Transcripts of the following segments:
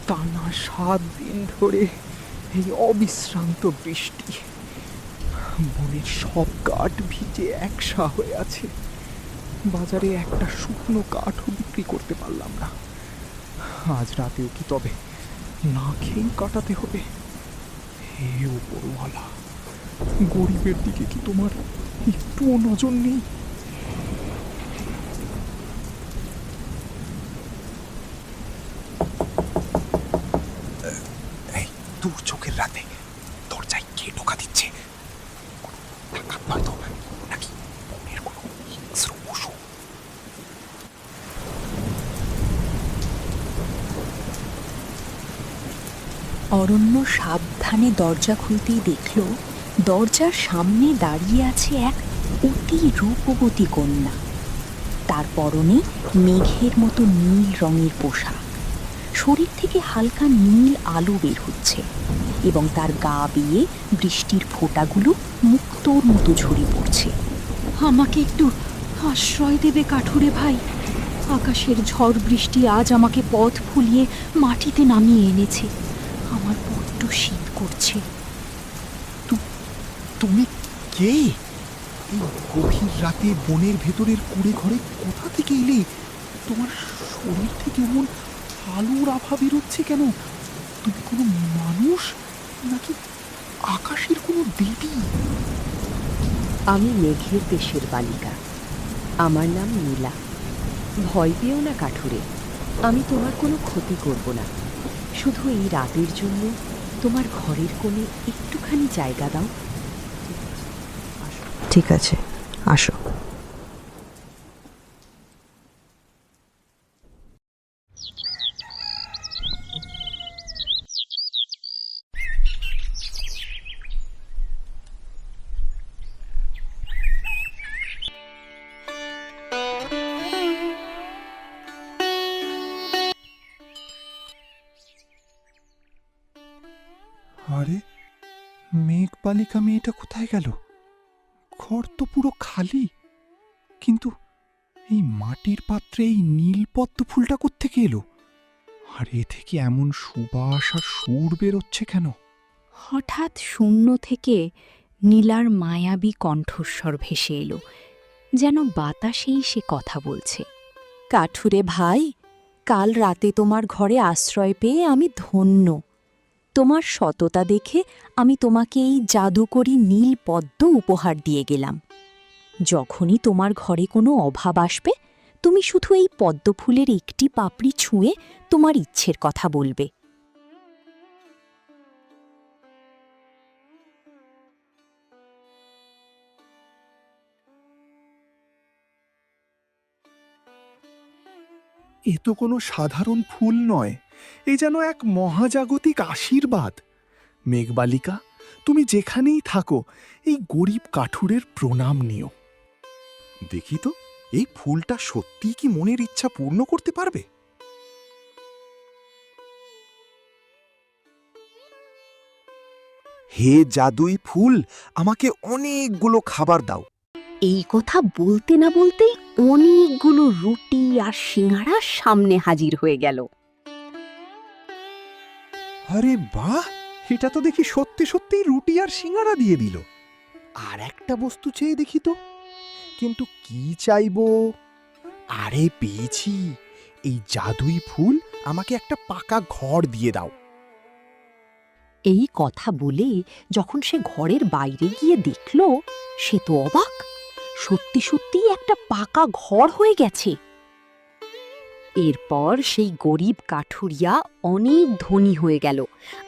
টানা 7 দিন ধরে এই অবিশ্রান্ত বৃষ্টি, বনের সব কাঠ ভিজে একসা হয়ে আছে। বাজারে একটা শুকনো কাঠও বিক্রি করতে পারলাম না। আজ রাতেও কি তবে না খেয়েই কাটাতে হবে? হে উপরওয়ালা, গরিবের দিকে কি তোমার একটুও নজর নেই? এই দূর চোখের রাতে দরজায় কে টোকা দিচ্ছে? ডাকাত নয়তো নাকি বনের কোনো হিংস্র পশু? অরণ্য সাবধানে দরজা খুলতেই দেখল দরজার সামনে দাঁড়িয়ে আছে এক অতি রূপবতী কন্যা। তার পরনে মেঘের মতো নীল রঙের পোশাক, শরীর থেকে হালকা নীল আলো বের হচ্ছে এবং তার গা বেয়ে বৃষ্টির ফোঁটাগুলো মুক্তোর মতো ঝরে পড়ছে। আমাকে একটু আশ্রয় দেবে কাঠুরে ভাই? আকাশের ঝড় বৃষ্টি আজ আমাকে পথ ফুলিয়ে মাটিতে নামিয়ে এনেছে। আমার বড্ড শীত করছে। তুমি কে? এই গভীর রাতে বনের ভেতরের কুড়ে ঘরে কোথা থেকে এলে? তোমার শরীর থেকে এমন আলোর আভা বেরোচ্ছে কেন? তুমি কোনো মানুষ নাকি আকাশের কোনো দেবী? আমি মেঘের দেশের বালিকা, আমার নাম নীলা। ভয় পেও না কাঠুরে, আমি তোমার কোনো ক্ষতি করব না। শুধু এই রাতের জন্য তোমার ঘরের কোণে একটুখানি জায়গা দাও। ঠিক আছে, আসো। আরে, মেঘবালিকা মেয়েটা কোথায় গেল? ঘর তো পুরো খালি, কিন্তু এই মাটির পাত্রে এই নীলপদ্ম ফুলটা কোত্থেকে এলো? আর এ থেকে এমন সুবাস আর সুর বেরোচ্ছে কেন? হঠাৎ শূন্য থেকে নীলার মায়াবী কণ্ঠস্বর ভেসে এলো, যেন বাতাসেই সে কথা বলছে। কাঠুরে ভাই, কাল রাতে তোমার ঘরে আশ্রয় পেয়ে আমি ধন্য। তোমার সততা দেখে আমি তোমাকে এই জাদুকরী নীল পদ্ম উপহার দিয়ে গেলাম। যখনই তোমার ঘরে কোনো অভাব আসবে, তুমি শুধু এই পদ্মফুলের একটি পাপড়ি ছুঁয়ে তোমার ইচ্ছের কথা বলবে। এ তো কোনো সাধারণ ফুল নয়, এ যেন এক মহাজাগতিক আশীর্বাদ। মেঘবালিকা, তুমি যেখানেই থাকো এই গরিব কাঠুরের প্রণাম নিও। দেখি তো, এই ফুলটা সত্যি কি মনের ইচ্ছা পূর্ণ করতে পারবে? হে জাদুই ফুল, আমাকে অনেকগুলো খাবার দাও। এই কথা বলতে না বলতেই অনেকগুলো রুটি আর সিঙাড়া সামনে হাজির হয়ে গেল। আরে বাহ, এটা তো দেখি সত্যি সত্যি রুটি আর সিঙ্গারা দিয়ে দিল। আর একটা বস্তু চেয়ে দেখি তো, কিন্তু কি চাইবো? আরে পেয়েছি, এই জাদুই ফুল আমাকে একটা পাকা ঘর দিয়ে দাও। এই কথা বলে যখন সে ঘরের বাইরে গিয়ে দেখল, সে তো অবাক। সত্যি সত্যি একটা পাকা ঘর হয়ে গেছে। এরপর সেই গরিব কাঠুরিয়া অনেক ধনী হয়ে গেল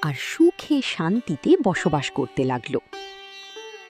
আর সুখে শান্তিতে বসবাস করতে লাগলো।